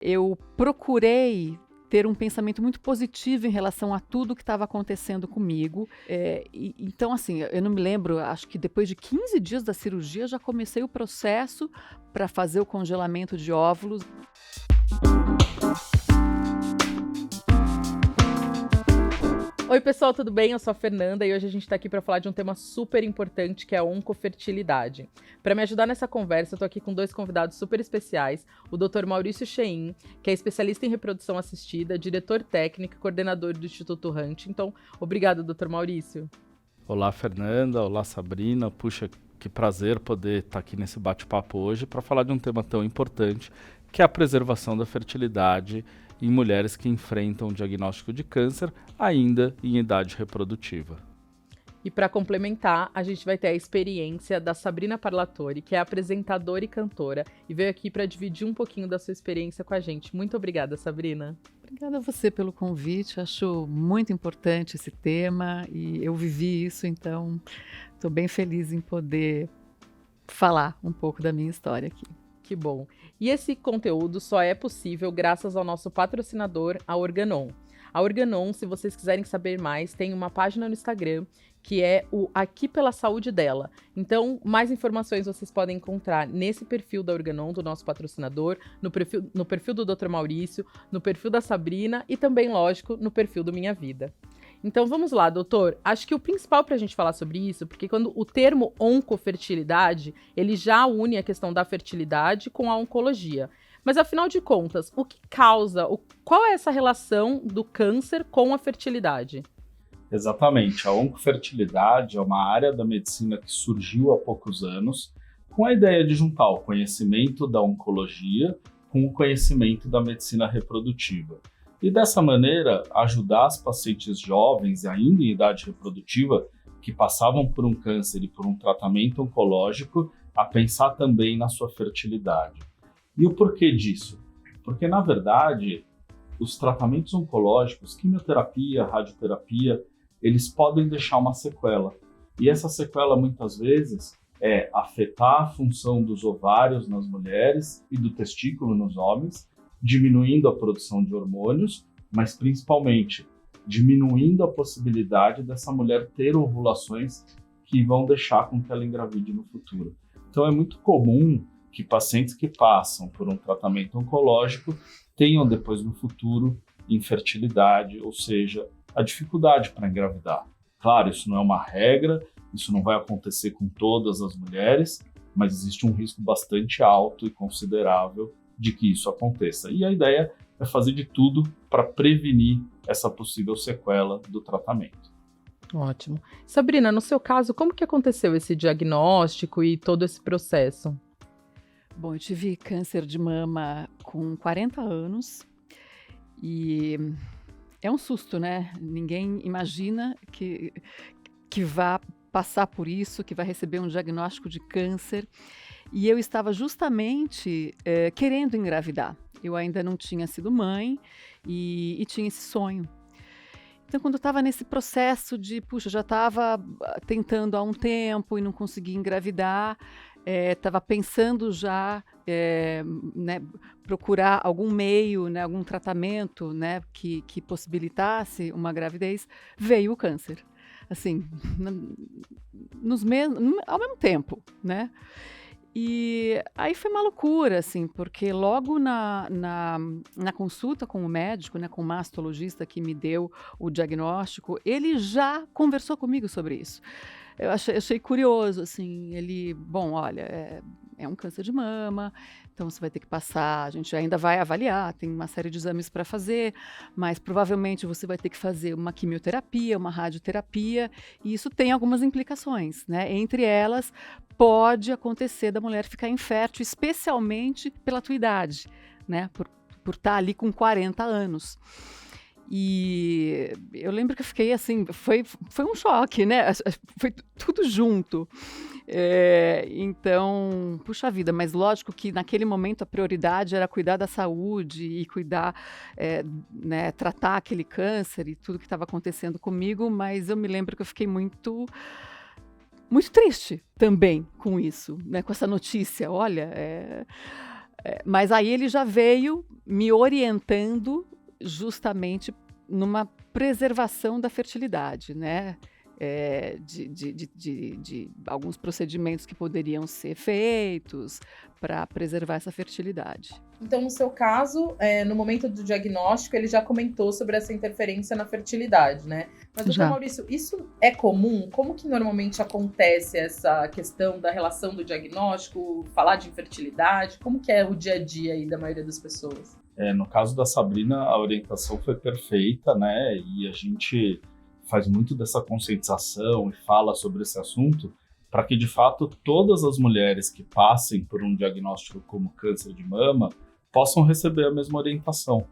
Eu procurei ter um pensamento muito positivo em relação a tudo que estava acontecendo comigo. Então, assim, eu não me lembro, acho que depois de 15 dias da cirurgia, já comecei o processo para fazer o congelamento de óvulos. Oi, pessoal, tudo bem? Eu sou a Fernanda e hoje a gente está aqui para falar de um tema super importante que é a oncofertilidade. Para me ajudar nessa conversa, eu tô aqui com dois convidados super especiais, o Dr. Maurício Chein, que é especialista em reprodução assistida, diretor técnico e coordenador do Instituto Huntington. Obrigado, Dr. Maurício. Olá, Fernanda. Olá, Sabrina. Puxa, que prazer poder estar aqui nesse bate-papo hoje para falar de um tema tão importante, que é a preservação da fertilidade em mulheres que enfrentam o diagnóstico de câncer ainda em idade reprodutiva. E para complementar, a gente vai ter a experiência da Sabrina Parlatore, que é apresentadora e cantora, e veio aqui para dividir um pouquinho da sua experiência com a gente. Muito obrigada, Sabrina. Obrigada a você pelo convite, acho muito importante esse tema e eu vivi isso, então estou bem feliz em poder falar um pouco da minha história aqui. Que bom. E esse conteúdo só é possível graças ao nosso patrocinador, a Organon. A Organon, se vocês quiserem saber mais, tem uma página no Instagram que é o Aqui pela Saúde dela. Então, mais informações vocês podem encontrar nesse perfil da Organon, do nosso patrocinador, no perfil do Dr. Maurício, no perfil da Sabrina e também, lógico, no perfil do Minha Vida. Então vamos lá, doutor. Acho que o principal para a gente falar sobre isso, porque quando o termo oncofertilidade, ele já une a questão da fertilidade com a oncologia. Mas afinal de contas, o que causa, qual é essa relação do câncer com a fertilidade? Exatamente. A oncofertilidade é uma área da medicina que surgiu há poucos anos com a ideia de juntar o conhecimento da oncologia com o conhecimento da medicina reprodutiva. E dessa maneira, ajudar as pacientes jovens, ainda em idade reprodutiva, que passavam por um câncer e por um tratamento oncológico, a pensar também na sua fertilidade. E o porquê disso? Porque, na verdade, os tratamentos oncológicos, quimioterapia, radioterapia, eles podem deixar uma sequela. E essa sequela, muitas vezes, é afetar a função dos ovários nas mulheres e do testículo nos homens, diminuindo a produção de hormônios, mas principalmente diminuindo a possibilidade dessa mulher ter ovulações que vão deixar com que ela engravide no futuro. Então é muito comum que pacientes que passam por um tratamento oncológico tenham depois no futuro infertilidade, ou seja, a dificuldade para engravidar. Claro, isso não é uma regra, isso não vai acontecer com todas as mulheres, mas existe um risco bastante alto e considerável de que isso aconteça. E a ideia é fazer de tudo para prevenir essa possível sequela do tratamento. Ótimo. Sabrina, no seu caso, como que aconteceu esse diagnóstico e todo esse processo? Bom, eu tive câncer de mama com 40 anos e é um susto, né? Ninguém imagina que vá passar por isso, que vai receber um diagnóstico de câncer. E eu estava justamente querendo engravidar. Eu ainda não tinha sido mãe e tinha esse sonho. Então, quando eu estava nesse processo de, puxa, já estava tentando há um tempo e não conseguia engravidar, estava pensando já né, procurar algum meio, né, algum tratamento, né, que possibilitasse uma gravidez, veio o câncer. Assim, ao mesmo tempo, né? E aí foi uma loucura, assim, porque logo na consulta com o médico, né, com o mastologista que me deu o diagnóstico, ele já conversou comigo sobre isso. Eu achei curioso, assim, ele, bom, olha, é um câncer de mama, então você vai ter que passar, a gente ainda vai avaliar, tem uma série de exames para fazer, mas provavelmente você vai ter que fazer uma quimioterapia, uma radioterapia, e isso tem algumas implicações, né? Entre elas, pode acontecer da mulher ficar infértil, especialmente pela tua idade, né? Por estar ali com 40 anos. E eu lembro que eu fiquei assim, foi um choque, né? Foi tudo junto. Então, puxa vida, mas lógico que naquele momento a prioridade era cuidar da saúde e cuidar, né, tratar aquele câncer e tudo que estava acontecendo comigo, mas eu me lembro que eu fiquei muito triste também com isso, né, com essa notícia. Olha, Mas aí ele já veio me orientando justamente numa preservação da fertilidade, né? De alguns procedimentos que poderiam ser feitos para preservar essa fertilidade. Então, no seu caso, no momento do diagnóstico, ele já comentou sobre essa interferência na fertilidade, né? Mas, doutor Maurício, isso é comum? Como que normalmente acontece essa questão da relação do diagnóstico, falar de infertilidade? Como que é o dia a dia aí da maioria das pessoas? No caso da Sabrina, a orientação foi perfeita, né? E a gente faz muito dessa conscientização e fala sobre esse assunto para que, de fato, todas as mulheres que passem por um diagnóstico como câncer de mama possam receber a mesma orientação.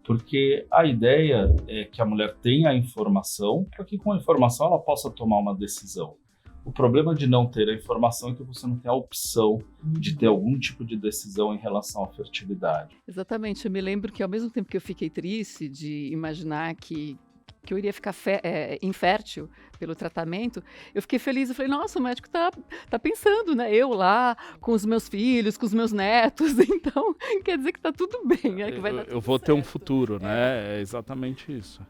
Porque a ideia é que a mulher tenha a informação para que, com a informação, ela possa tomar uma decisão. O problema de não ter a informação é que você não tem a opção de ter algum tipo de decisão em relação à fertilidade. Exatamente. Eu me lembro que, ao mesmo tempo que eu fiquei triste de imaginar que eu iria ficar infértil pelo tratamento, eu fiquei feliz. Eu falei, nossa, o médico tá pensando, né? Eu lá, com os meus filhos, com os meus netos. Então, quer dizer que tá tudo bem, né? Que vai dar tudo eu vou ter um certo. futuro, né? É exatamente isso.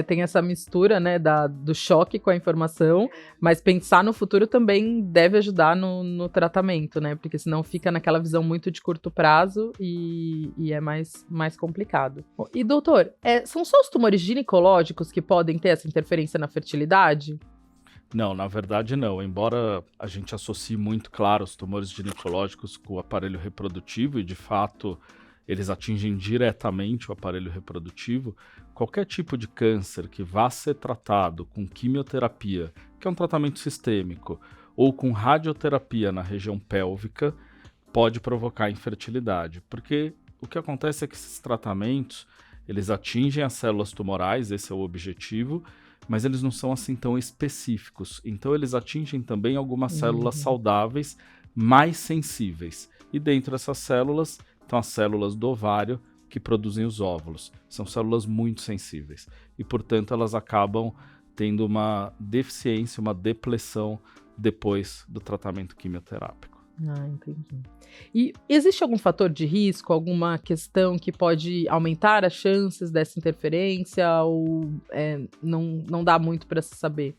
Tem essa mistura, né, do choque com a informação, mas pensar no futuro também deve ajudar no tratamento, né? Porque senão fica naquela visão muito de curto prazo e é mais complicado. Bom, e doutor, são só os tumores ginecológicos que podem ter essa interferência na fertilidade? Não, na verdade não. Embora a gente associe muito, claro, os tumores ginecológicos com o aparelho reprodutivo e, de fato, eles atingem diretamente o aparelho reprodutivo, qualquer tipo de câncer que vá ser tratado com quimioterapia, que é um tratamento sistêmico, ou com radioterapia na região pélvica, pode provocar infertilidade. Porque o que acontece é que esses tratamentos, eles atingem as células tumorais, esse é o objetivo, mas eles não são assim tão específicos. Então eles atingem também algumas células saudáveis mais sensíveis. E dentro dessas células estão as células do ovário que produzem os óvulos. São células muito sensíveis e, portanto, elas acabam tendo uma deficiência, uma depressão depois do tratamento quimioterápico. Entendi. E existe algum fator de risco, alguma questão que pode aumentar as chances dessa interferência ou não dá muito para se saber?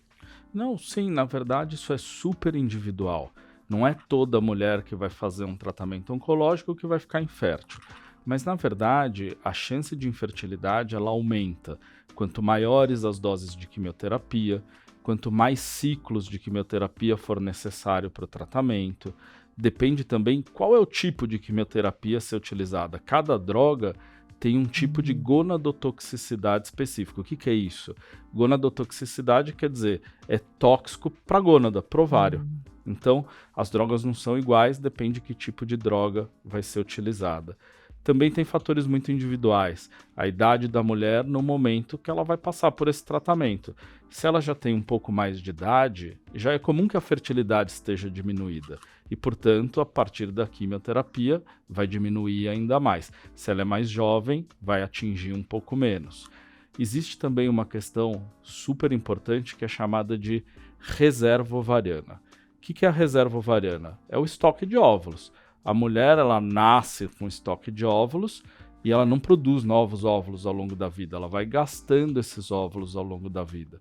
Não, sim, na verdade isso é super individual. Não é toda mulher que vai fazer um tratamento oncológico que vai ficar infértil. Mas, na verdade, a chance de infertilidade ela aumenta. Quanto maiores as doses de quimioterapia, quanto mais ciclos de quimioterapia for necessário para o tratamento. Depende também qual é o tipo de quimioterapia a ser utilizada. Cada droga tem um tipo de gonadotoxicidade específico. O que é isso? Gonadotoxicidade quer dizer, é tóxico para a gônada, para o ovário. Então, as drogas não são iguais, depende de que tipo de droga vai ser utilizada. Também tem fatores muito individuais. A idade da mulher no momento que ela vai passar por esse tratamento. Se ela já tem um pouco mais de idade, já é comum que a fertilidade esteja diminuída. E, portanto, a partir da quimioterapia, vai diminuir ainda mais. Se ela é mais jovem, vai atingir um pouco menos. Existe também uma questão super importante que é chamada de reserva ovariana. O que é a reserva ovariana? É o estoque de óvulos. A mulher, ela nasce com estoque de óvulos e ela não produz novos óvulos ao longo da vida. Ela vai gastando esses óvulos ao longo da vida.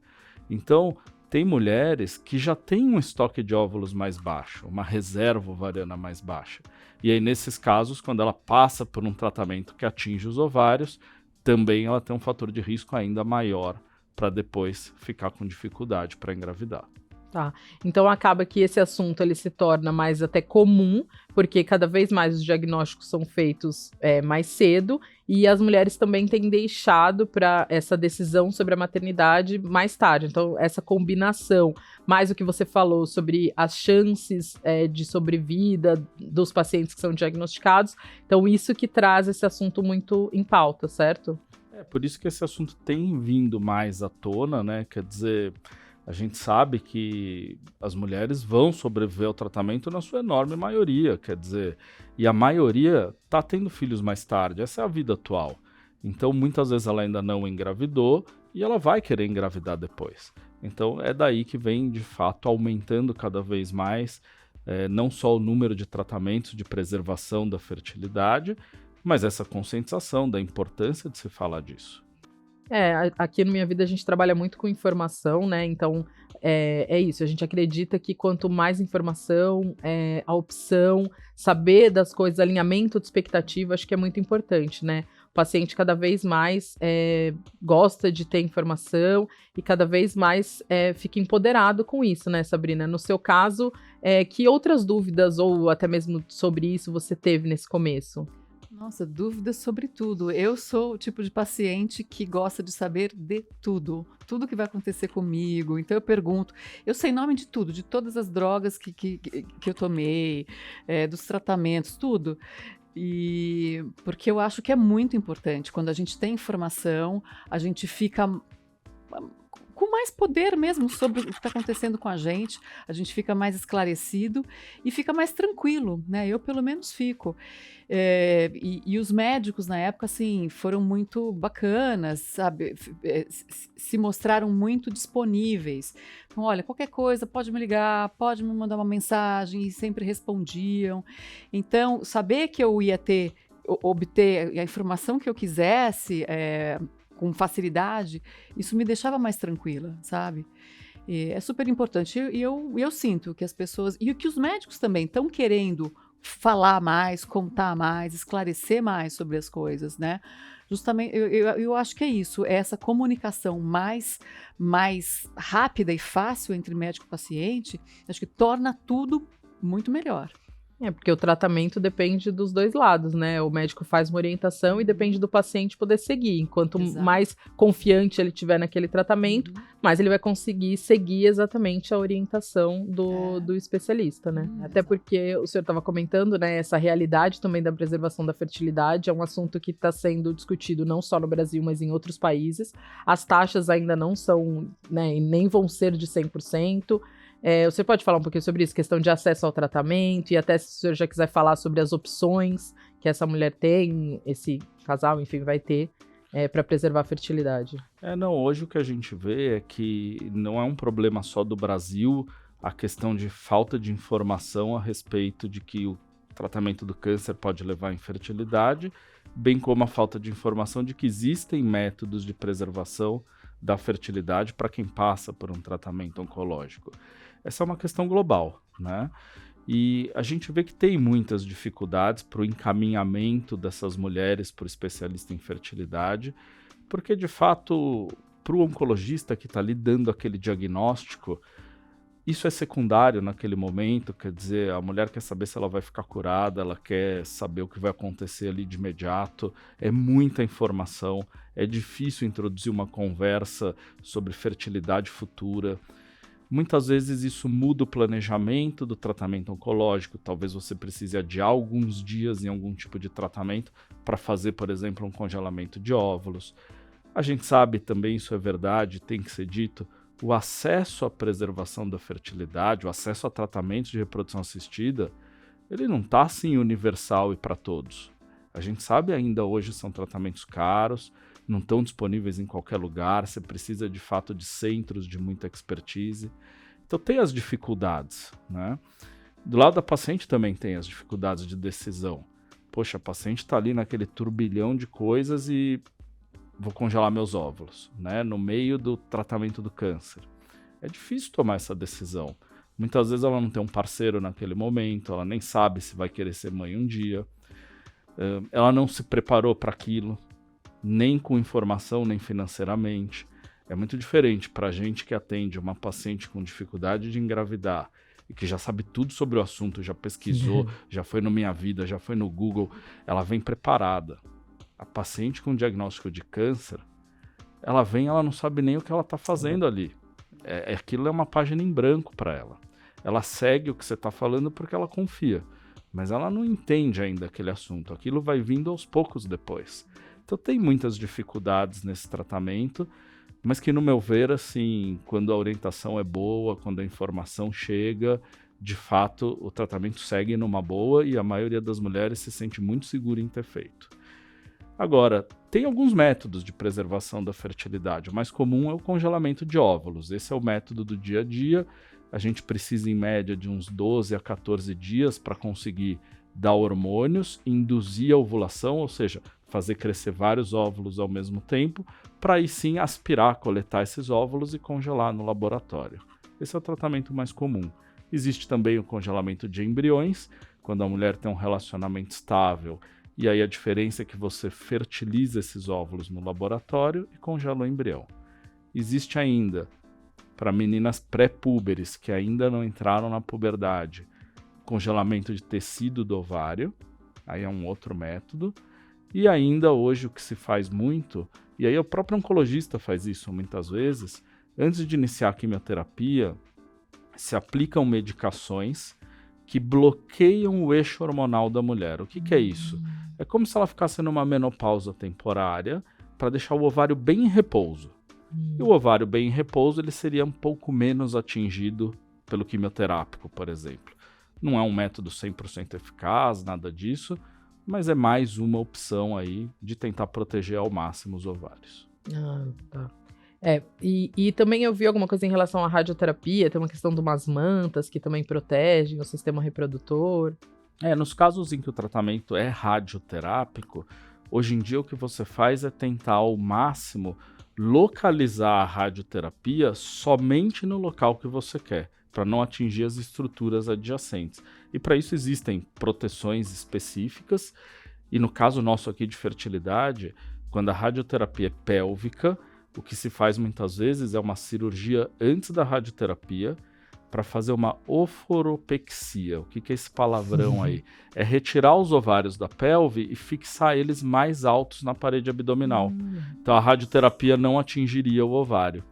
Então, tem mulheres que já têm um estoque de óvulos mais baixo, uma reserva ovariana mais baixa. E aí, nesses casos, quando ela passa por um tratamento que atinge os ovários, também ela tem um fator de risco ainda maior para depois ficar com dificuldade para engravidar. Tá. Então acaba que esse assunto ele se torna mais até comum, porque cada vez mais os diagnósticos são feitos mais cedo e as mulheres também têm deixado para essa decisão sobre a maternidade mais tarde. Então essa combinação, mais o que você falou sobre as chances de sobrevida dos pacientes que são diagnosticados, então isso que traz esse assunto muito em pauta, certo? É por isso que esse assunto tem vindo mais à tona, né? Quer dizer, a gente sabe que as mulheres vão sobreviver ao tratamento na sua enorme maioria, quer dizer, e a maioria está tendo filhos mais tarde, essa é a vida atual. Então, muitas vezes ela ainda não engravidou e ela vai querer engravidar depois. Então, é daí que vem, de fato, aumentando cada vez mais não só o número de tratamentos de preservação da fertilidade, mas essa conscientização da importância de se falar disso. Aqui no Minha Vida a gente trabalha muito com informação, né? Então é isso. A gente acredita que quanto mais informação, a opção, saber das coisas, alinhamento de expectativa, acho que é muito importante, né? O paciente cada vez mais gosta de ter informação e cada vez mais fica empoderado com isso, né, Sabrina? No seu caso, que outras dúvidas ou até mesmo sobre isso você teve nesse começo? Nossa, dúvidas sobre tudo. Eu sou o tipo de paciente que gosta de saber de tudo. Tudo que vai acontecer comigo. Então eu pergunto. Eu sei nome de tudo, de todas as drogas que eu tomei, dos tratamentos, tudo. E porque eu acho que é muito importante. Quando a gente tem informação, a gente fica com mais poder mesmo sobre o que está acontecendo com a gente fica mais esclarecido e fica mais tranquilo, né? Eu, pelo menos, fico. E os médicos, na época, assim, foram muito bacanas, sabe? Se mostraram muito disponíveis. Então, olha, qualquer coisa, pode me ligar, pode me mandar uma mensagem, e sempre respondiam. Então, saber que eu ia obter a informação que eu quisesse, com facilidade, isso me deixava mais tranquila, sabe? E é super importante. E eu sinto que as pessoas, e que os médicos também estão querendo falar mais, contar mais, esclarecer mais sobre as coisas, né? Justamente, eu acho que é isso, é essa comunicação mais rápida e fácil entre médico e paciente, acho que torna tudo muito melhor. Porque o tratamento depende dos dois lados, né? O médico faz uma orientação e depende do paciente poder seguir. Enquanto mais confiante ele tiver naquele tratamento, mais ele vai conseguir seguir exatamente a orientação do especialista, né? Até porque o senhor estava comentando, né? Essa realidade também da preservação da fertilidade é um assunto que está sendo discutido não só no Brasil, mas em outros países. As taxas ainda não são, né? E nem vão ser de 100%. Você pode falar um pouquinho sobre isso, questão de acesso ao tratamento, e até se o senhor já quiser falar sobre as opções que essa mulher tem, esse casal, enfim, vai ter para preservar a fertilidade. Hoje o que a gente vê é que não é um problema só do Brasil a questão de falta de informação a respeito de que o tratamento do câncer pode levar à infertilidade, bem como a falta de informação de que existem métodos de preservação da fertilidade para quem passa por um tratamento oncológico. Essa é uma questão global, né? E a gente vê que tem muitas dificuldades para o encaminhamento dessas mulheres para o especialista em fertilidade, porque, de fato, para o oncologista que está ali dando aquele diagnóstico, isso é secundário naquele momento, quer dizer, a mulher quer saber se ela vai ficar curada, ela quer saber o que vai acontecer ali de imediato, é muita informação, é difícil introduzir uma conversa sobre fertilidade futura. Muitas vezes isso muda o planejamento do tratamento oncológico, talvez você precise adiar alguns dias em algum tipo de tratamento para fazer, por exemplo, um congelamento de óvulos. A gente sabe também, isso é verdade, tem que ser dito, o acesso à preservação da fertilidade, o acesso a tratamentos de reprodução assistida, ele não está assim universal e para todos. A gente sabe ainda hoje são tratamentos caros, não estão disponíveis em qualquer lugar, você precisa de fato de centros de muita expertise. Então tem as dificuldades, né? Do lado da paciente também tem as dificuldades de decisão. Poxa, a paciente está ali naquele turbilhão de coisas e vou congelar meus óvulos, né? No meio do tratamento do câncer. É difícil tomar essa decisão. Muitas vezes ela não tem um parceiro naquele momento, ela nem sabe se vai querer ser mãe um dia. Ela não se preparou para aquilo, nem com informação, nem financeiramente. É muito diferente para a gente que atende uma paciente com dificuldade de engravidar e que já sabe tudo sobre o assunto, já pesquisou, já foi no Minha Vida, já foi no Google, ela vem preparada. A paciente com diagnóstico de câncer, ela vem, ela não sabe nem o que ela está fazendo ali. Aquilo é uma página em branco para ela. Ela segue o que você está falando porque ela confia, mas ela não entende ainda aquele assunto. Aquilo vai vindo aos poucos depois. Então tem muitas dificuldades nesse tratamento, mas que, no meu ver, assim, quando a orientação é boa, quando a informação chega, de fato o tratamento segue numa boa e a maioria das mulheres se sente muito segura em ter feito. Agora, tem alguns métodos de preservação da fertilidade. O mais comum é o congelamento de óvulos. Esse é o método do dia a dia. a gente precisa em média de uns 12 a 14 dias para conseguir dar hormônios, induzir a ovulação, ou seja, fazer crescer vários óvulos ao mesmo tempo, para aí sim aspirar, coletar esses óvulos e congelar no laboratório. Esse é o tratamento mais comum. Existe também o congelamento de embriões, quando a mulher tem um relacionamento estável, e aí a diferença é que você fertiliza esses óvulos no laboratório e congela o embrião. Existe ainda, para meninas pré-púberes que ainda não entraram na puberdade, congelamento de tecido do ovário, aí é um outro método. E ainda hoje o que se faz muito, e aí o próprio oncologista faz isso muitas vezes, antes de iniciar a quimioterapia, se aplicam medicações que bloqueiam o eixo hormonal da mulher. O que é isso? É como se ela ficasse numa menopausa temporária para deixar o ovário bem em repouso. E o ovário bem em repouso ele seria um pouco menos atingido pelo quimioterápico, por exemplo. Não é um método 100% eficaz, nada disso, mas é mais uma opção aí de tentar proteger ao máximo os ovários. Tá. E também eu vi alguma coisa em relação à radioterapia, tem uma questão de umas mantas que também protegem o sistema reprodutor. Nos casos em que o tratamento é radioterápico, hoje em dia o que você faz é tentar ao máximo localizar a radioterapia somente no local que você quer, para não atingir as estruturas adjacentes. E para isso existem proteções específicas, e no caso nosso aqui de fertilidade, quando a radioterapia é pélvica, o que se faz muitas vezes é uma cirurgia antes da radioterapia para fazer uma oforopexia. O que é esse palavrão aí? É retirar os ovários da pelve e fixar eles mais altos na parede abdominal. Então a radioterapia não atingiria o ovário.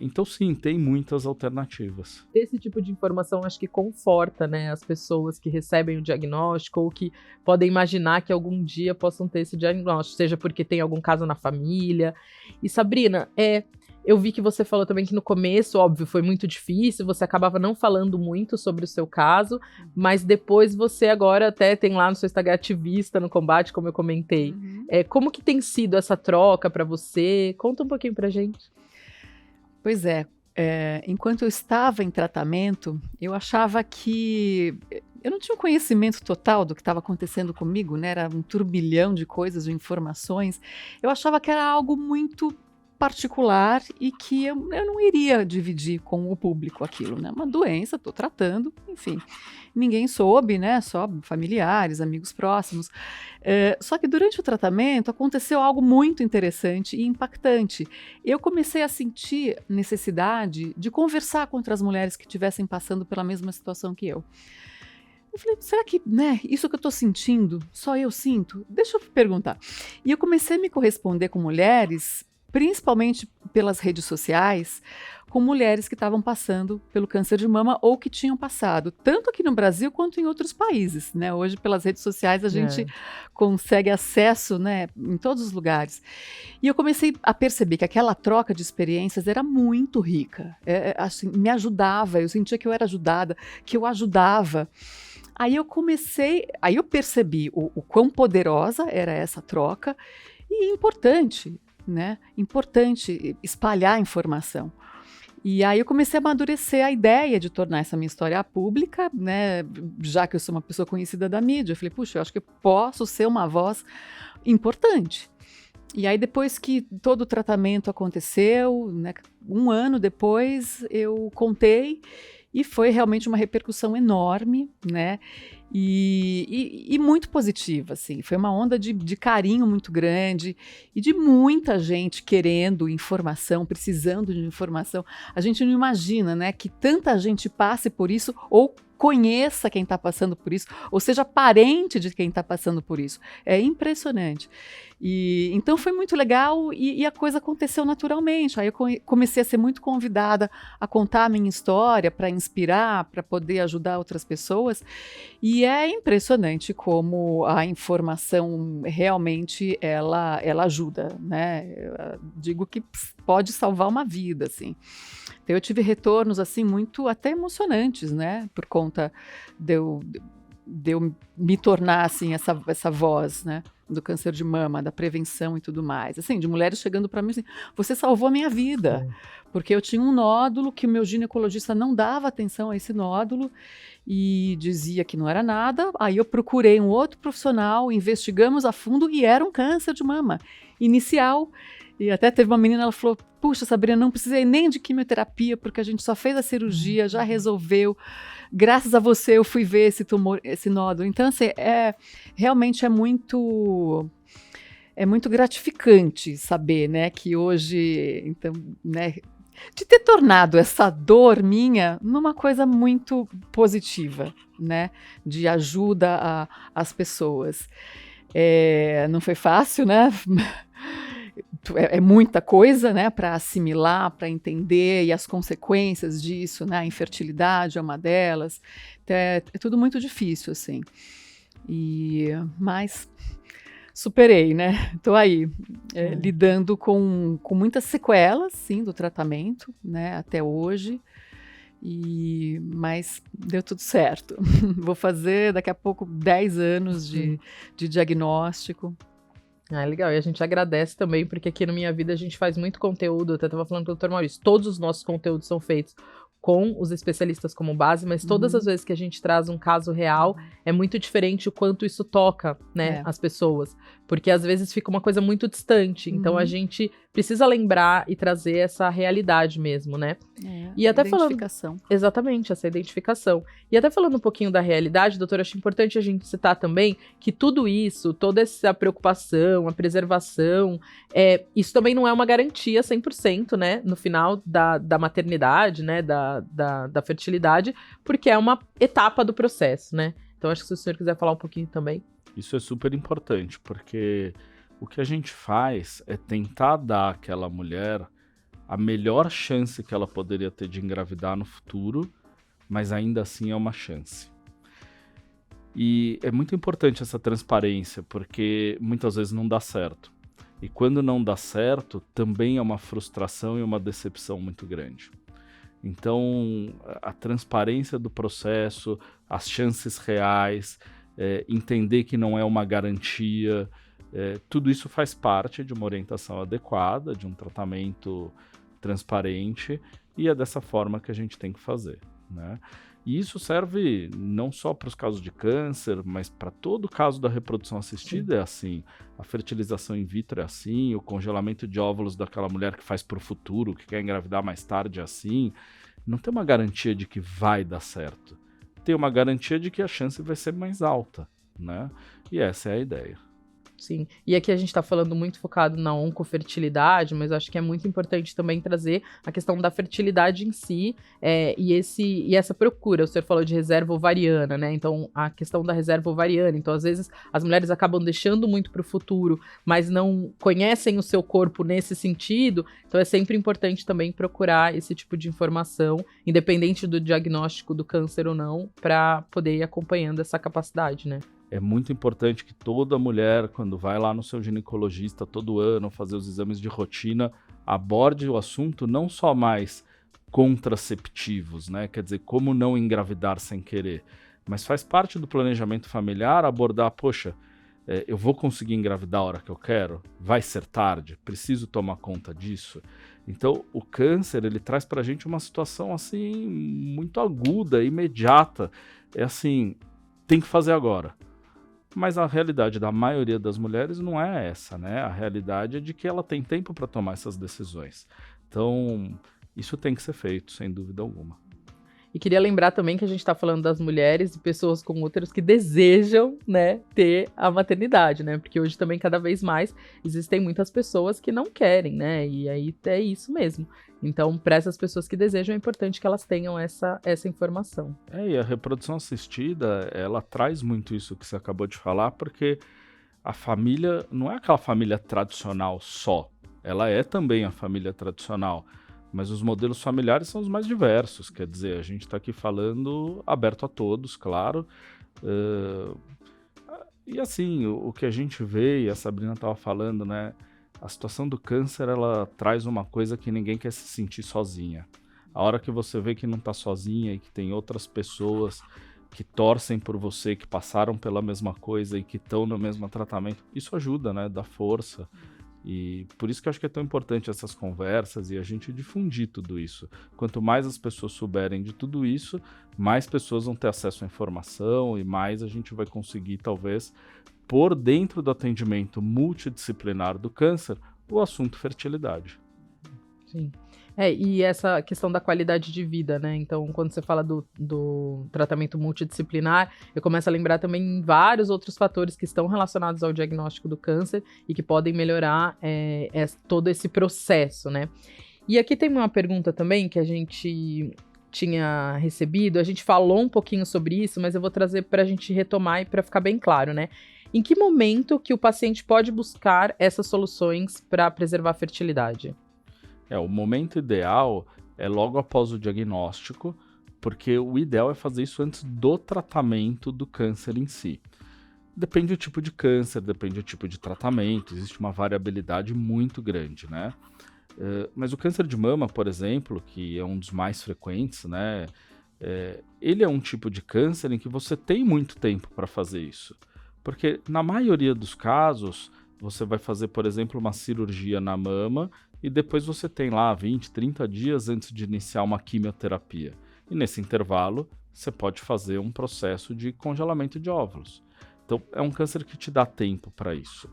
Então sim, tem muitas alternativas. Esse tipo de informação acho que conforta, né, as pessoas que recebem o diagnóstico ou que podem imaginar que algum dia possam ter esse diagnóstico, seja porque tem algum caso na família. E Sabrina, eu vi que você falou também que no começo, óbvio, foi muito difícil, você acabava não falando muito sobre o seu caso, mas depois você agora até tem lá no seu Instagram ativista no combate, como eu comentei. Como que tem sido essa troca para você? Conta um pouquinho pra gente. Pois enquanto eu estava em tratamento, eu achava que eu não tinha um conhecimento total do que estava acontecendo comigo, né? Era um turbilhão de coisas, de informações. Eu achava que era algo muito particular e que eu não iria dividir com o público aquilo, né? Uma doença, estou tratando, enfim. Ninguém soube, né? Só familiares, amigos próximos. Só que durante o tratamento aconteceu algo muito interessante e impactante. Eu comecei a sentir necessidade de conversar com outras mulheres que estivessem passando pela mesma situação que eu. Eu falei, será que, né, isso que eu estou sentindo, só eu sinto? Deixa eu perguntar. E eu comecei a me corresponder com mulheres, principalmente pelas redes sociais, com mulheres que estavam passando pelo câncer de mama ou que tinham passado, tanto aqui no Brasil quanto em outros países, né? Hoje, pelas redes sociais, a gente consegue acesso, né, em todos os lugares. E eu comecei a perceber que aquela troca de experiências era muito rica, assim, me ajudava, eu sentia que eu era ajudada, que eu ajudava. Aí eu percebi o quão poderosa era essa troca e importante, né? Importante espalhar informação. E aí eu comecei a amadurecer a ideia de tornar essa minha história pública, né? Já que eu sou uma pessoa conhecida da mídia, eu falei, puxa, eu acho que eu posso ser uma voz importante. E aí depois que todo o tratamento aconteceu, né, 1 ano depois, eu contei e foi realmente uma repercussão enorme, né? E muito positiva, assim. Foi uma onda de carinho muito grande e de muita gente querendo informação, precisando de informação. A gente não imagina, né, que tanta gente passe por isso ou conheça quem está passando por isso, ou seja parente de quem está passando por isso. É impressionante. E então foi muito legal e a coisa aconteceu naturalmente. Aí eu comecei a ser muito convidada a contar a minha história para inspirar, para poder ajudar outras pessoas. E é impressionante como a informação realmente ela ajuda, né? Eu digo que pode salvar uma vida, assim. Eu tive retornos assim muito até emocionantes, né? Por conta de eu me tornar, assim, essa voz, né, do câncer de mama, da prevenção e tudo mais. Assim, de mulheres chegando para mim assim, você salvou a minha vida, porque eu tinha um nódulo que o meu ginecologista não dava atenção a esse nódulo e dizia que não era nada. Aí eu procurei um outro profissional, investigamos a fundo e era um câncer de mama inicial. E até teve uma menina, ela falou, puxa, Sabrina, não precisei nem de quimioterapia, porque a gente só fez a cirurgia, já resolveu. Graças a você eu fui ver esse tumor, esse nódulo. Então, assim, realmente é muito gratificante saber, né, que hoje, então, né, de ter tornado essa dor minha numa coisa muito positiva, né, de ajuda às pessoas. Não foi fácil, né? É muita coisa, né, para assimilar, para entender, e as consequências disso, né, a infertilidade é uma delas. Então, é tudo muito difícil, assim. Mas superei, né? Estou aí, lidando com muitas sequelas, sim, do tratamento, né, até hoje. Mas deu tudo certo. Vou fazer daqui a pouco 10 anos de diagnóstico. Legal, e a gente agradece também, porque aqui no Minha Vida a gente faz muito conteúdo, eu até estava falando com o Dr. Maurício, todos os nossos conteúdos são feitos com os especialistas como base, mas todas as vezes que a gente traz um caso real, é muito diferente o quanto isso toca, né, as pessoas, porque às vezes fica uma coisa muito distante, então a gente precisa lembrar e trazer essa realidade mesmo, né? E até identificação. Exatamente, essa identificação. E até falando um pouquinho da realidade, doutora, acho importante a gente citar também que tudo isso, toda essa preocupação, a preservação, isso também não é uma garantia 100%, né, no final da maternidade, né, da fertilidade, porque é uma etapa do processo, né? Então acho que se o senhor quiser falar um pouquinho também. Isso é super importante, porque o que a gente faz é tentar dar àquela mulher a melhor chance que ela poderia ter de engravidar no futuro, mas ainda assim é uma chance. E é muito importante essa transparência, porque muitas vezes não dá certo. E quando não dá certo, também é uma frustração e uma decepção muito grande. Então, a transparência do processo, as chances reais, entender que não é uma garantia, tudo isso faz parte de uma orientação adequada, de um tratamento transparente, e é dessa forma que a gente tem que fazer, né? E isso serve não só para os casos de câncer, mas para todo caso da reprodução assistida. É assim, a fertilização in vitro é assim, o congelamento de óvulos daquela mulher que faz para o futuro, que quer engravidar mais tarde é assim. Não tem uma garantia de que vai dar certo, tem uma garantia de que a chance vai ser mais alta, né? E essa é a ideia. Sim, e aqui a gente está falando muito focado na oncofertilidade, mas acho que é muito importante também trazer a questão da fertilidade em si, e essa procura. O senhor falou de reserva ovariana, né? Então, a questão da reserva ovariana. Então, às vezes, as mulheres acabam deixando muito para o futuro, mas não conhecem o seu corpo nesse sentido. Então, é sempre importante também procurar esse tipo de informação, independente do diagnóstico do câncer ou não, para poder ir acompanhando essa capacidade, né? É muito importante que toda mulher, quando vai lá no seu ginecologista todo ano fazer os exames de rotina, aborde o assunto não só mais contraceptivos, né? Quer dizer, como não engravidar sem querer, mas faz parte do planejamento familiar abordar, poxa, eu vou conseguir engravidar a hora que eu quero? Vai ser tarde? Preciso tomar conta disso? Então, o câncer, ele traz pra gente uma situação, assim, muito aguda, imediata. É assim, tem que fazer agora. Mas a realidade da maioria das mulheres não é essa, né? A realidade é de que ela tem tempo para tomar essas decisões. Então, isso tem que ser feito, sem dúvida alguma. E queria lembrar também que a gente está falando das mulheres e pessoas com úteros que desejam, né, ter a maternidade, né? Porque hoje também, cada vez mais, existem muitas pessoas que não querem, né? E aí é isso mesmo. Então, para essas pessoas que desejam, é importante que elas tenham essa informação. E a reprodução assistida, ela traz muito isso que você acabou de falar, porque a família não é aquela família tradicional só. Ela é também a família tradicional, mas os modelos familiares são os mais diversos. Quer dizer, a gente está aqui falando aberto a todos, claro. E assim, o que a gente vê, e a Sabrina estava falando, né? A situação do câncer, ela traz uma coisa que ninguém quer se sentir sozinha. A hora que você vê que não está sozinha e que tem outras pessoas que torcem por você, que passaram pela mesma coisa e que estão no mesmo tratamento, isso ajuda, né? Dá força. E por isso que eu acho que é tão importante essas conversas e a gente difundir tudo isso. Quanto mais as pessoas souberem de tudo isso, mais pessoas vão ter acesso à informação e mais a gente vai conseguir, talvez, pôr dentro do atendimento multidisciplinar do câncer o assunto fertilidade. Sim. E essa questão da qualidade de vida, né? Então, quando você fala do tratamento multidisciplinar, eu começo a lembrar também vários outros fatores que estão relacionados ao diagnóstico do câncer e que podem melhorar todo esse processo, né? E aqui tem uma pergunta também que a gente tinha recebido, a gente falou um pouquinho sobre isso, mas eu vou trazer para a gente retomar e para ficar bem claro, né? Em que momento que o paciente pode buscar essas soluções para preservar a fertilidade? O momento ideal é logo após o diagnóstico, porque o ideal é fazer isso antes do tratamento do câncer em si. Depende do tipo de câncer, depende do tipo de tratamento, existe uma variabilidade muito grande, né? Mas o câncer de mama, por exemplo, que é um dos mais frequentes, né? Ele é um tipo de câncer em que você tem muito tempo para fazer isso. Porque na maioria dos casos, você vai fazer, por exemplo, uma cirurgia na mama e depois você tem lá 20, 30 dias antes de iniciar uma quimioterapia. E nesse intervalo, você pode fazer um processo de congelamento de óvulos. Então, é um câncer que te dá tempo para isso.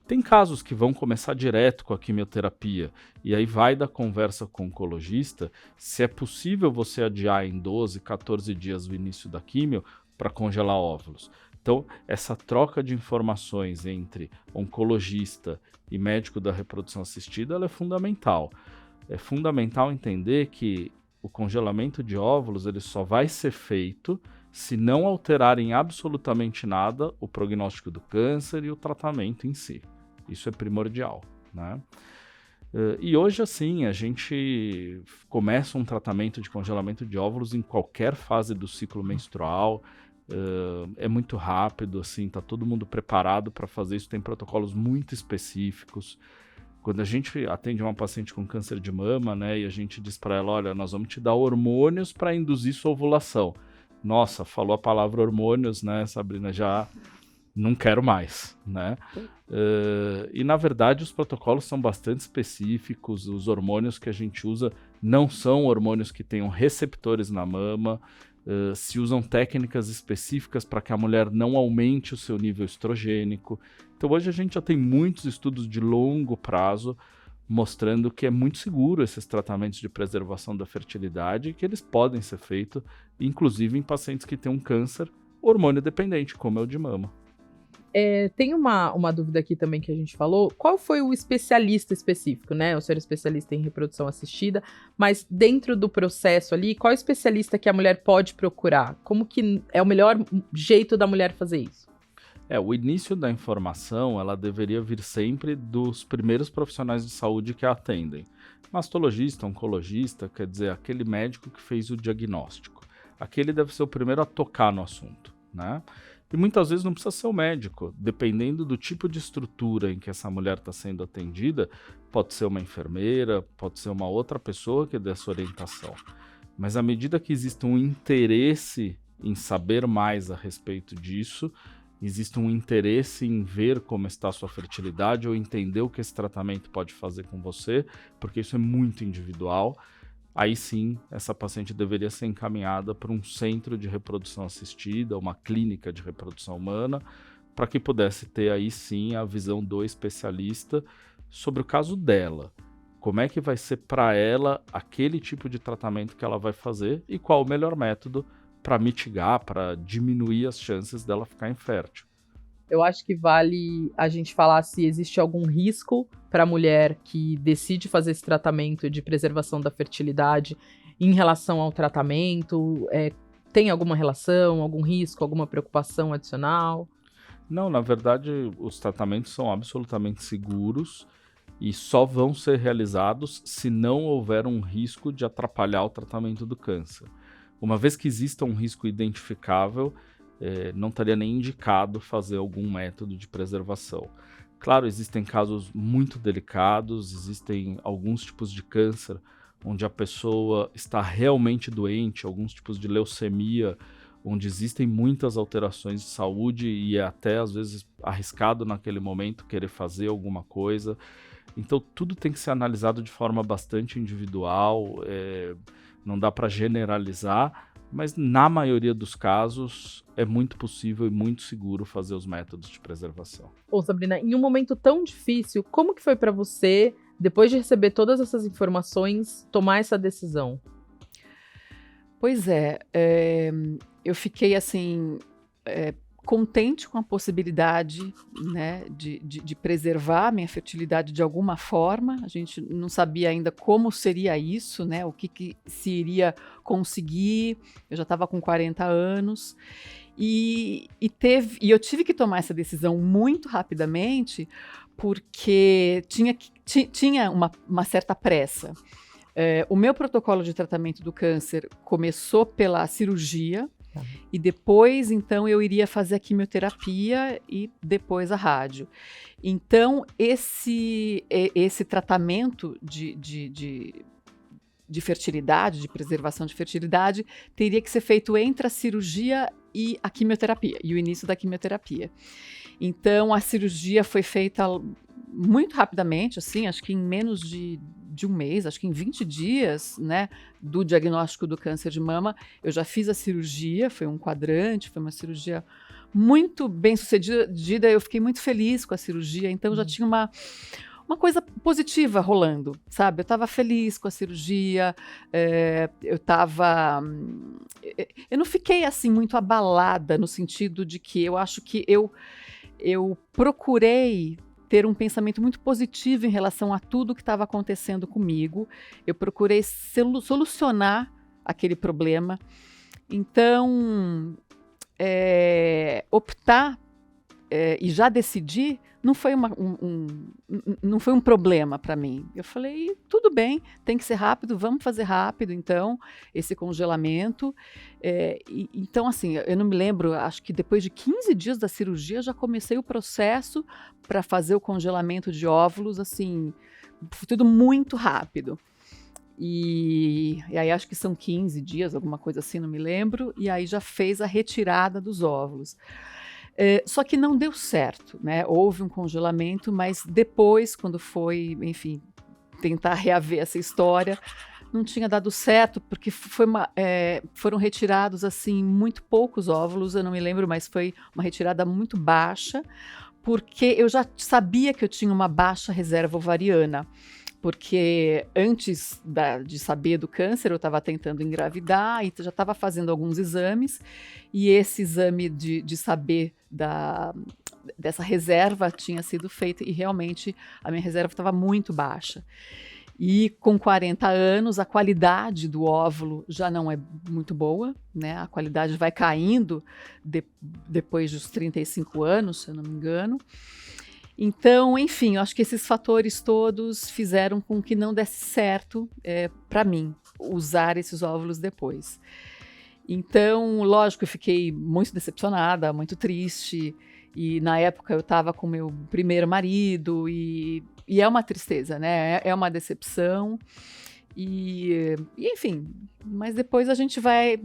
Tem casos que vão começar direto com a quimioterapia, e aí vai da conversa com o oncologista se é possível você adiar em 12, 14 dias o início da quimio para congelar óvulos. Então, essa troca de informações entre oncologista e médico da reprodução assistida, ela é fundamental. É fundamental entender que o congelamento de óvulos ele só vai ser feito se não alterarem absolutamente nada o prognóstico do câncer e o tratamento em si. Isso é primordial, né? E hoje, assim, a gente começa um tratamento de congelamento de óvulos em qualquer fase do ciclo menstrual. É muito rápido, assim, tá todo mundo preparado para fazer isso, tem protocolos muito específicos. Quando a gente atende uma paciente com câncer de mama, né, e a gente diz para ela, olha, nós vamos te dar hormônios para induzir sua ovulação. Nossa, falou a palavra hormônios, né, Sabrina, já não quero mais, né? E na verdade os protocolos são bastante específicos, os hormônios que a gente usa não são hormônios que tenham receptores na mama, se usam técnicas específicas para que a mulher não aumente o seu nível estrogênico. Então hoje a gente já tem muitos estudos de longo prazo mostrando que é muito seguro esses tratamentos de preservação da fertilidade e que eles podem ser feitos, inclusive em pacientes que têm um câncer hormônio dependente, como é o de mama. Tem uma dúvida aqui também que a gente falou. Qual foi o especialista específico, né? O senhor é especialista em reprodução assistida, mas dentro do processo ali, qual especialista que a mulher pode procurar? Como que é o melhor jeito da mulher fazer isso? O início da informação, ela deveria vir sempre dos primeiros profissionais de saúde que a atendem. Mastologista, oncologista, quer dizer, aquele médico que fez o diagnóstico. Aquele deve ser o primeiro a tocar no assunto, né? E muitas vezes não precisa ser o médico, dependendo do tipo de estrutura em que essa mulher está sendo atendida, pode ser uma enfermeira, pode ser uma outra pessoa que dê essa orientação. Mas à medida que existe um interesse em saber mais a respeito disso, existe um interesse em ver como está a sua fertilidade ou entender o que esse tratamento pode fazer com você, porque isso é muito individual. Aí sim, essa paciente deveria ser encaminhada para um centro de reprodução assistida, uma clínica de reprodução humana, para que pudesse ter aí sim a visão do especialista sobre o caso dela. Como é que vai ser para ela aquele tipo de tratamento que ela vai fazer e qual o melhor método para mitigar, para diminuir as chances dela ficar infértil. Eu acho que vale a gente falar se existe algum risco para a mulher que decide fazer esse tratamento de preservação da fertilidade em relação ao tratamento. Tem alguma relação, algum risco, alguma preocupação adicional? Não, na verdade, os tratamentos são absolutamente seguros e só vão ser realizados se não houver um risco de atrapalhar o tratamento do câncer. Uma vez que exista um risco identificável, não estaria nem indicado fazer algum método de preservação. Claro, existem casos muito delicados, existem alguns tipos de câncer onde a pessoa está realmente doente, alguns tipos de leucemia, onde existem muitas alterações de saúde e é até às vezes arriscado naquele momento querer fazer alguma coisa. Então tudo tem que ser analisado de forma bastante individual, não dá para generalizar, mas na maioria dos casos é muito possível e muito seguro fazer os métodos de preservação. Ô Sabrina, em um momento tão difícil, como que foi para você, depois de receber todas essas informações, tomar essa decisão? Pois é, eu fiquei assim, contente com a possibilidade, né, de preservar a minha fertilidade de alguma forma. A gente não sabia ainda como seria isso, né, o que se iria conseguir. Eu já estava com 40 anos e eu tive que tomar essa decisão muito rapidamente porque tinha uma certa pressa. O meu protocolo de tratamento do câncer começou pela cirurgia, e depois, então, eu iria fazer a quimioterapia e depois a rádio. Então, esse tratamento de fertilidade, de preservação de fertilidade, teria que ser feito entre a cirurgia e a quimioterapia, e o início da quimioterapia. Então, a cirurgia foi feita muito rapidamente, assim, acho que em menos de um mês, acho que em 20 dias, né, do diagnóstico do câncer de mama, eu já fiz a cirurgia, foi um quadrante, foi uma cirurgia muito bem sucedida, eu fiquei muito feliz com a cirurgia, então já tinha uma coisa positiva rolando, sabe? Eu estava feliz com a cirurgia, eu não fiquei, assim, muito abalada, no sentido de que eu acho que eu procurei ter um pensamento muito positivo em relação a tudo que estava acontecendo comigo. Eu procurei solucionar aquele problema. Então, optar e já decidir não foi não foi um problema para mim. Eu falei, tudo bem, tem que ser rápido, vamos fazer rápido, então, esse congelamento. Então, assim, eu não me lembro, acho que depois de 15 dias da cirurgia, já comecei o processo para fazer o congelamento de óvulos, assim, tudo muito rápido. E aí acho que são 15 dias, alguma coisa assim, não me lembro, e aí já fez a retirada dos óvulos. Só que não deu certo, né? Houve um congelamento, mas depois, quando foi, enfim, tentar reaver essa história, não tinha dado certo, porque foram retirados, assim, muito poucos óvulos, eu não me lembro, mas foi uma retirada muito baixa, porque eu já sabia que eu tinha uma baixa reserva ovariana. Porque antes de saber do câncer, eu estava tentando engravidar e já estava fazendo alguns exames, e esse exame de saber dessa reserva tinha sido feito, e realmente a minha reserva estava muito baixa. E com 40 anos, a qualidade do óvulo já não é muito boa, né? A qualidade vai caindo depois dos 35 anos, se eu não me engano. Então, enfim, eu acho que esses fatores todos fizeram com que não desse certo para mim usar esses óvulos depois. Então, lógico, eu fiquei muito decepcionada, muito triste, e na época eu estava com meu primeiro marido, e é uma tristeza, né? É uma decepção, e enfim, mas depois a gente vai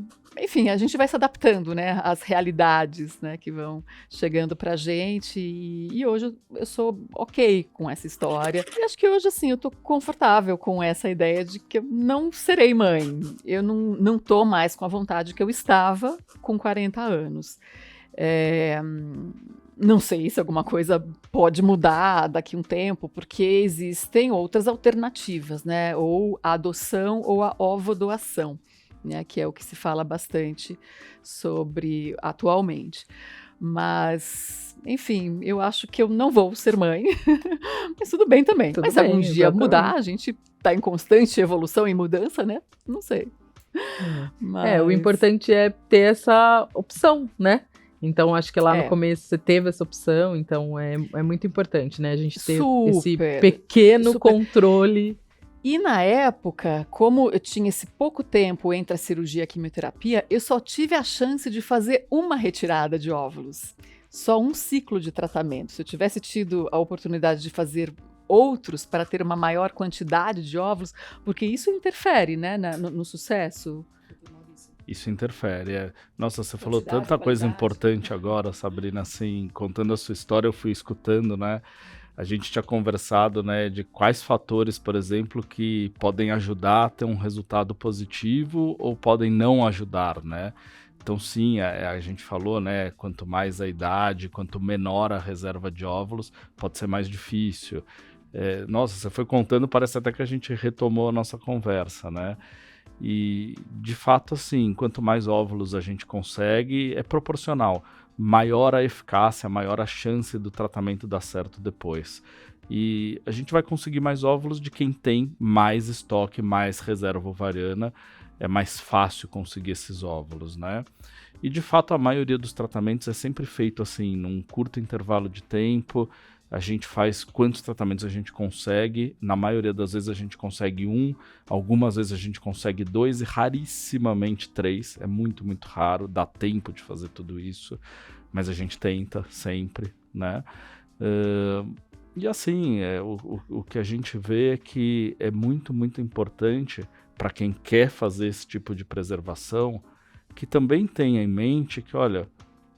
se adaptando, né, às realidades, né, que vão chegando pra gente, e hoje eu sou ok com essa história. E acho que hoje, assim, eu tô confortável com essa ideia de que eu não serei mãe. Eu não tô mais com a vontade que eu estava com 40 anos. Não sei se alguma coisa pode mudar daqui a um tempo, porque existem outras alternativas, né? Ou a adoção ou a ovodoação, né? Que é o que se fala bastante sobre atualmente. Mas, enfim, eu acho que eu não vou ser mãe, mas tudo bem também. Mas se algum dia mudar, a gente está em constante evolução e mudança, né? Não sei. O importante é ter essa opção, né? Então, acho que lá no começo você teve essa opção, então é muito importante, né? A gente ter esse pequeno controle. E na época, como eu tinha esse pouco tempo entre a cirurgia e a quimioterapia, eu só tive a chance de fazer uma retirada de óvulos. Só um ciclo de tratamento. Se eu tivesse tido a oportunidade de fazer outros para ter uma maior quantidade de óvulos, porque isso interfere, né, no sucesso. Isso interfere. Nossa, você falou Quantidade, tanta coisa qualidade. importante agora, Sabrina, assim, contando a sua história, eu fui escutando, né? A gente tinha conversado, né, de quais fatores, por exemplo, que podem ajudar a ter um resultado positivo ou podem não ajudar, né? Então, sim, a gente falou, né, quanto mais a idade, quanto menor a reserva de óvulos, pode ser mais difícil. Nossa, você foi contando, parece até que a gente retomou a nossa conversa, né? E, de fato, assim, quanto mais óvulos a gente consegue, é proporcional. Maior a eficácia, maior a chance do tratamento dar certo depois. E a gente vai conseguir mais óvulos de quem tem mais estoque, mais reserva ovariana. É mais fácil conseguir esses óvulos, né? E, de fato, a maioria dos tratamentos é sempre feito, assim, num curto intervalo de tempo. A gente faz quantos tratamentos a gente consegue. Na maioria das vezes a gente consegue 1, algumas vezes a gente consegue 2 e rarissimamente 3. É muito, muito raro, dá tempo de fazer tudo isso, mas a gente tenta sempre, né? E assim, o que a gente vê é que é muito, muito importante para quem quer fazer esse tipo de preservação, que também tenha em mente que, olha,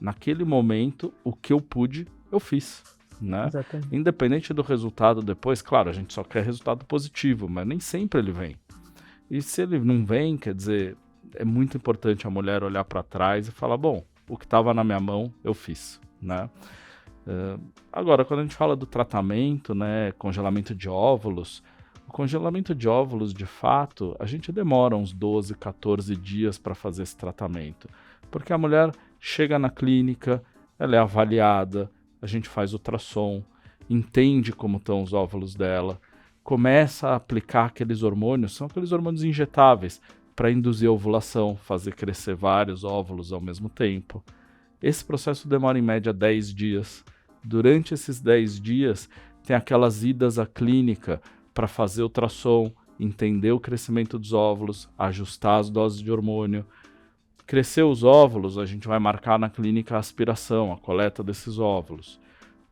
naquele momento, o que eu pude, eu fiz. Né? Exatamente. Independente do resultado depois, claro, a gente só quer resultado positivo, mas nem sempre ele vem. E se ele não vem, quer dizer, é muito importante a mulher olhar para trás e falar, bom, o que estava na minha mão, eu fiz, né? Agora, quando a gente fala do tratamento, né, congelamento de óvulos, o congelamento de óvulos, de fato, a gente demora uns 12, 14 dias para fazer esse tratamento, porque a mulher chega na clínica, ela é avaliada, a gente faz ultrassom, entende como estão os óvulos dela, começa a aplicar aqueles hormônios, são aqueles hormônios injetáveis, para induzir a ovulação, fazer crescer vários óvulos ao mesmo tempo. Esse processo demora em média 10 dias. Durante esses 10 dias, tem aquelas idas à clínica para fazer ultrassom, entender o crescimento dos óvulos, ajustar as doses de hormônio. Cresceu os óvulos, a gente vai marcar na clínica a aspiração, a coleta desses óvulos.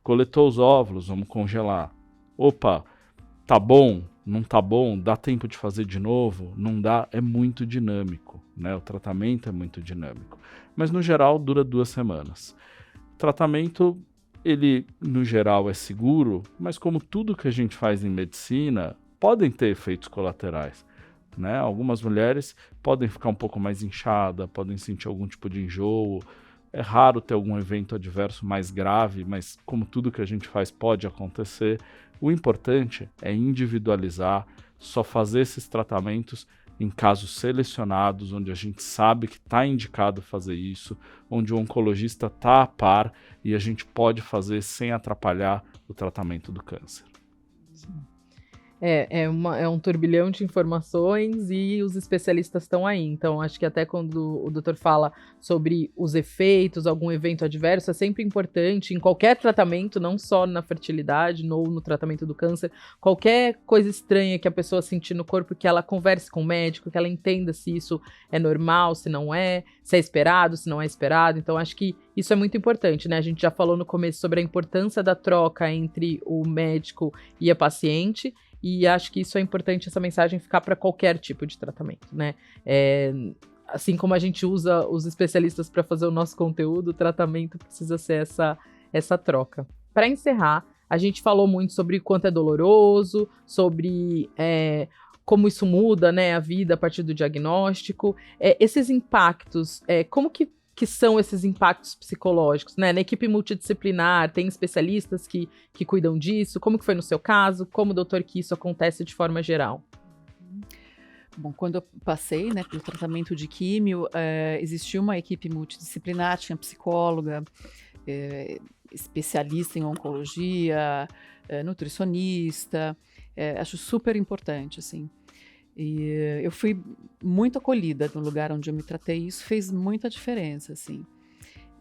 Coletou os óvulos, vamos congelar. Opa, tá bom, não tá bom, dá tempo de fazer de novo? Não dá, é muito dinâmico, né? O tratamento é muito dinâmico. Mas no geral dura 2 semanas. O tratamento, ele no geral é seguro, mas como tudo que a gente faz em medicina, podem ter efeitos colaterais. Né? Algumas mulheres podem ficar um pouco mais inchadas, podem sentir algum tipo de enjoo. É raro ter algum evento adverso mais grave, mas como tudo que a gente faz pode acontecer, o importante é individualizar, só fazer esses tratamentos em casos selecionados, onde a gente sabe que está indicado fazer isso, onde o oncologista está a par e a gente pode fazer sem atrapalhar o tratamento do câncer. Sim. É um turbilhão de informações e os especialistas estão aí. Então, acho que até quando o doutor fala sobre os efeitos, algum evento adverso, é sempre importante em qualquer tratamento, não só na fertilidade ou no tratamento do câncer, qualquer coisa estranha que a pessoa sentir no corpo, que ela converse com o médico, que ela entenda se isso é normal, se não é, se é esperado, se não é esperado. Então, acho que isso é muito importante, né? A gente já falou no começo sobre a importância da troca entre o médico e a paciente, e acho que isso é importante, essa mensagem ficar para qualquer tipo de tratamento, né? Assim como a gente usa os especialistas para fazer o nosso conteúdo, o tratamento precisa ser essa troca. Para encerrar, a gente falou muito sobre o quanto é doloroso, sobre como isso muda, né, a vida a partir do diagnóstico. Esses impactos, como que são esses impactos psicológicos, né? Na equipe multidisciplinar, tem especialistas que cuidam disso? Como que foi no seu caso? Como, doutor, que isso acontece de forma geral? Bom, quando eu passei, né, pelo tratamento de químio, existia uma equipe multidisciplinar, tinha psicóloga, especialista em oncologia, nutricionista, acho super importante, assim. E eu fui muito acolhida no lugar onde eu me tratei, e isso fez muita diferença, assim.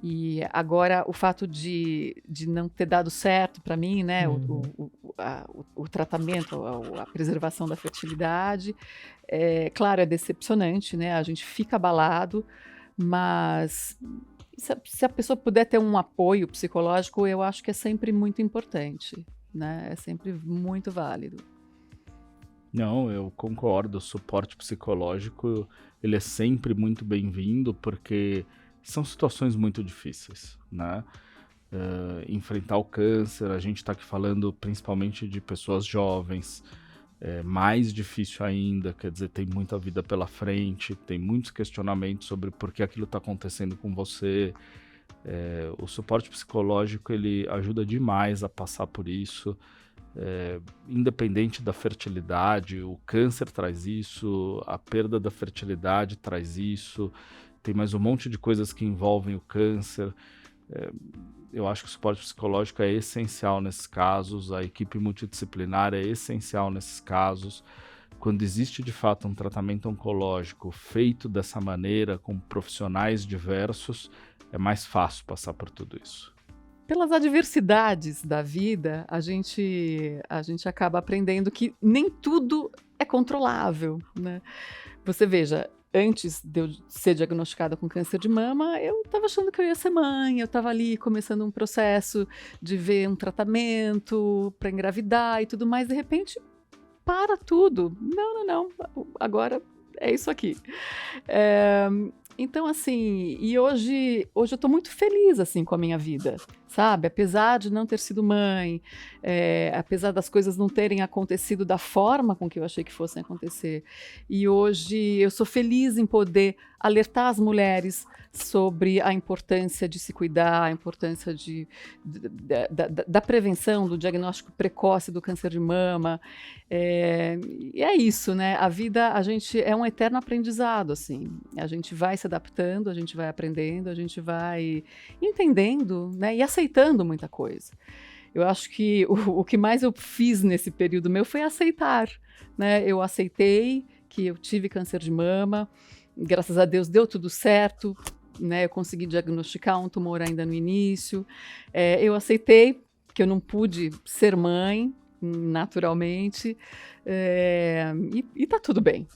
E agora, o fato de não ter dado certo para mim, né, o tratamento, a preservação da fertilidade, claro, é decepcionante, né, a gente fica abalado, mas se a pessoa puder ter um apoio psicológico, eu acho que é sempre muito importante, né, é sempre muito válido. Não, eu concordo. O suporte psicológico, ele é sempre muito bem-vindo, porque são situações muito difíceis, né? Enfrentar o câncer, a gente está aqui falando principalmente de pessoas jovens, é mais difícil ainda, quer dizer, tem muita vida pela frente, tem muitos questionamentos sobre por que aquilo está acontecendo com você. O suporte psicológico, ele ajuda demais a passar por isso. Independente da fertilidade, o câncer traz isso, a perda da fertilidade traz isso, tem mais um monte de coisas que envolvem o câncer. Eu acho que o suporte psicológico é essencial nesses casos, a equipe multidisciplinar é essencial nesses casos. Quando existe de fato um tratamento oncológico feito dessa maneira, com profissionais diversos, é mais fácil passar por tudo isso. Pelas adversidades da vida, a gente acaba aprendendo que nem tudo é controlável, né? Você veja, antes de eu ser diagnosticada com câncer de mama, eu estava achando que eu ia ser mãe, eu estava ali começando um processo de ver um tratamento para engravidar e tudo mais, de repente, para tudo. Não, agora é isso aqui. Então, assim, e hoje eu estou muito feliz, assim, com a minha vida, sabe? Apesar de não ter sido mãe, apesar das coisas não terem acontecido da forma com que eu achei que fossem acontecer. E hoje eu sou feliz em poder alertar as mulheres sobre a importância de se cuidar, a importância da prevenção, do diagnóstico precoce do câncer de mama. E é isso, né? A vida, a gente é um eterno aprendizado, assim. A gente vai se adaptando, a gente vai aprendendo, a gente vai entendendo, né? E aceitando muita coisa. Eu acho que o que mais eu fiz nesse período meu foi aceitar, né? Eu aceitei que eu tive câncer de mama, graças a Deus deu tudo certo, né? Eu consegui diagnosticar um tumor ainda no início. Eu aceitei que eu não pude ser mãe, naturalmente, e tá tudo bem,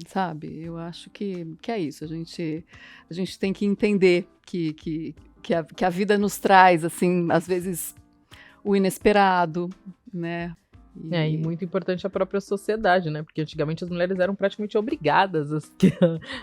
sabe? Eu acho que é isso. A gente tem que entender que a vida nos traz, assim, às vezes, o inesperado, né? E muito importante a própria sociedade, né? Porque antigamente as mulheres eram praticamente obrigadas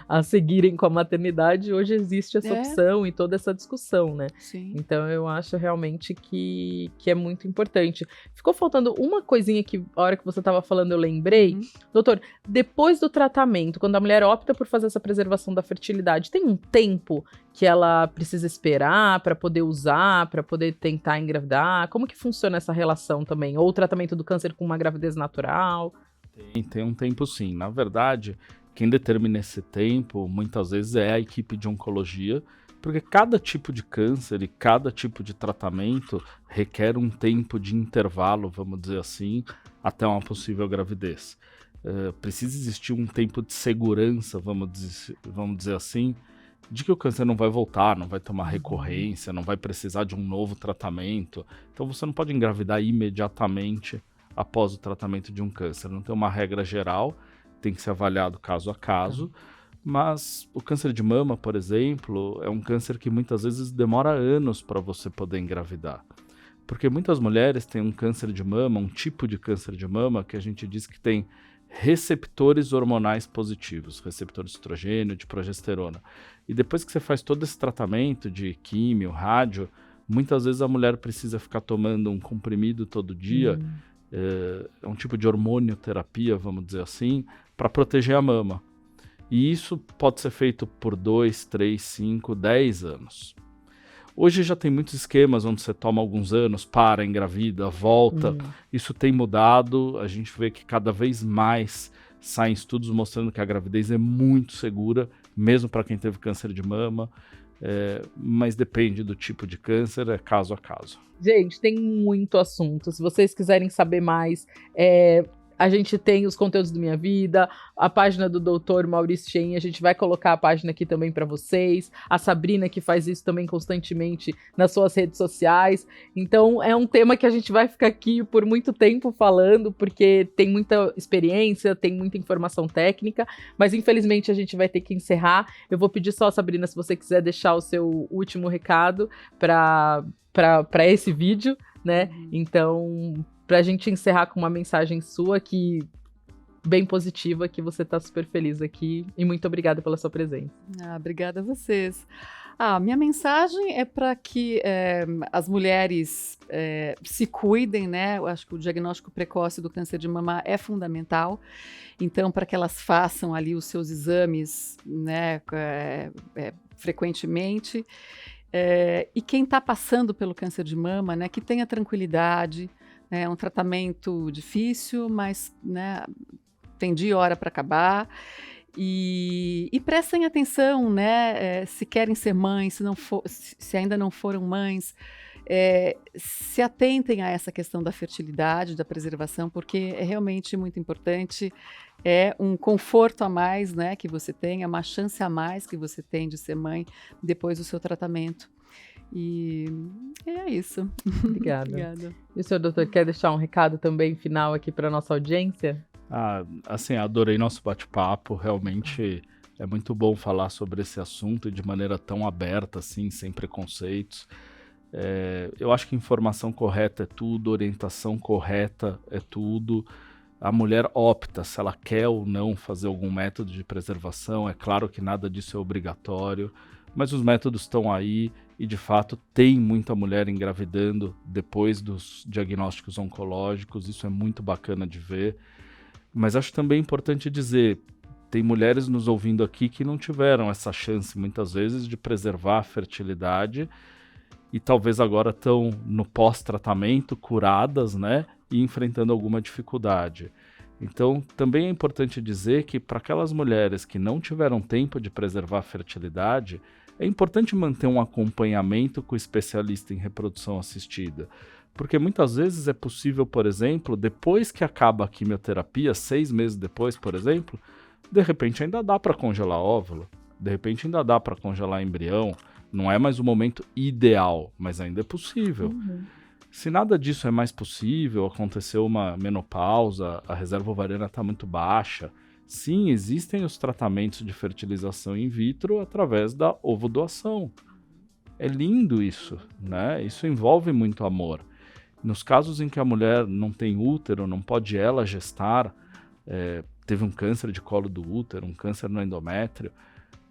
a seguirem com a maternidade. Hoje existe essa opção e toda essa discussão, né? Sim. Então eu acho realmente que é muito importante. Ficou faltando uma coisinha que, a hora que você estava falando, eu lembrei. Doutor, depois do tratamento, quando a mulher opta por fazer essa preservação da fertilidade, tem um tempo que ela precisa esperar para poder usar, para poder tentar engravidar? Como que funciona essa relação também? Ou o tratamento do câncer com uma gravidez natural? Tem um tempo sim. Na verdade, quem determina esse tempo, muitas vezes, é a equipe de oncologia, porque cada tipo de câncer e cada tipo de tratamento requer um tempo de intervalo, vamos dizer assim, até uma possível gravidez. Precisa existir um tempo de segurança, vamos dizer assim, de que o câncer não vai voltar, não vai tomar recorrência, não vai precisar de um novo tratamento. Então você não pode engravidar imediatamente após o tratamento de um câncer. Não tem uma regra geral, tem que ser avaliado caso a caso. Mas o câncer de mama, por exemplo, é um câncer que muitas vezes demora anos para você poder engravidar. Porque muitas mulheres têm um câncer de mama, um tipo de câncer de mama que a gente diz que tem receptores hormonais positivos, receptores de estrogênio, de progesterona. E depois que você faz todo esse tratamento de químio, rádio, muitas vezes a mulher precisa ficar tomando um comprimido todo dia, é um tipo de hormonioterapia, vamos dizer assim, para proteger a mama. E isso pode ser feito por 2, 3, 5, 10 anos. Hoje já tem muitos esquemas onde você toma alguns anos, para, engravida, volta. Isso tem mudado, a gente vê que cada vez mais saem estudos mostrando que a gravidez é muito segura, mesmo para quem teve câncer de mama, mas depende do tipo de câncer, é caso a caso. Gente, tem muito assunto. Se vocês quiserem saber mais, a gente tem os conteúdos do Minha Vida, a página do Dr. Maurício Chain, a gente vai colocar a página aqui também para vocês, a Sabrina que faz isso também constantemente nas suas redes sociais. Então é um tema que a gente vai ficar aqui por muito tempo falando, porque tem muita experiência, tem muita informação técnica, mas infelizmente a gente vai ter que encerrar. Eu vou pedir só, Sabrina, se você quiser deixar o seu último recado para esse vídeo, né? Então, pra gente encerrar com uma mensagem sua que bem positiva, que você está super feliz aqui. E muito obrigada pela sua presença. Obrigada a vocês. Minha mensagem é para que as mulheres se cuidem, né? Eu acho que o diagnóstico precoce do câncer de mama é fundamental. Então, para que elas façam ali os seus exames, né, frequentemente. E quem está passando pelo câncer de mama, né, que tenha tranquilidade. É um tratamento difícil, mas, né, tem dia e hora para acabar. E prestem atenção, né? Se querem ser mães, se ainda não foram mães, se atentem a essa questão da fertilidade, da preservação, porque é realmente muito importante. É um conforto a mais, né, que você tem, é uma chance a mais que você tem de ser mãe depois do seu tratamento. E é isso. Obrigada. Obrigada. E o senhor doutor quer deixar um recado também final aqui para nossa audiência? Assim, adorei nosso bate-papo, realmente é muito bom falar sobre esse assunto de maneira tão aberta, assim, sem preconceitos. Eu acho que informação correta é tudo, orientação correta é tudo. A mulher opta se ela quer ou não fazer algum método de preservação, é claro que nada disso é obrigatório, mas os métodos estão aí e, de fato, tem muita mulher engravidando depois dos diagnósticos oncológicos, isso é muito bacana de ver. Mas acho também importante dizer, tem mulheres nos ouvindo aqui que não tiveram essa chance, muitas vezes, de preservar a fertilidade e talvez agora estão no pós-tratamento, curadas, né, e enfrentando alguma dificuldade. Então, também é importante dizer que para aquelas mulheres que não tiveram tempo de preservar a fertilidade, é importante manter um acompanhamento com o especialista em reprodução assistida. Porque muitas vezes é possível, por exemplo, depois que acaba a quimioterapia, 6 meses depois, por exemplo, de repente ainda dá para congelar óvulo, de repente ainda dá para congelar embrião, não é mais o momento ideal, mas ainda é possível. Se nada disso é mais possível, aconteceu uma menopausa, a reserva ovariana está muito baixa, sim, existem os tratamentos de fertilização in vitro através da ovodoação. É lindo isso, né? Isso envolve muito amor. Nos casos em que a mulher não tem útero, não pode ela gestar, teve um câncer de colo do útero, um câncer no endométrio,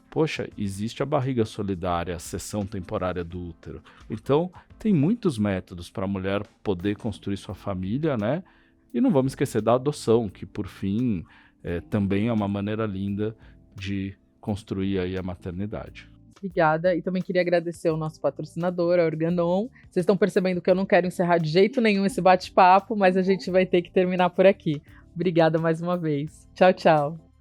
poxa, existe a barriga solidária, a seção temporária do útero. Então, tem muitos métodos para a mulher poder construir sua família, né? E não vamos esquecer da adoção, que por fim também é uma maneira linda de construir aí a maternidade. Obrigada, e também queria agradecer ao nosso patrocinador, a Organon. Vocês estão percebendo que eu não quero encerrar de jeito nenhum esse bate-papo, mas a gente vai ter que terminar por aqui. Obrigada mais uma vez. Tchau, tchau.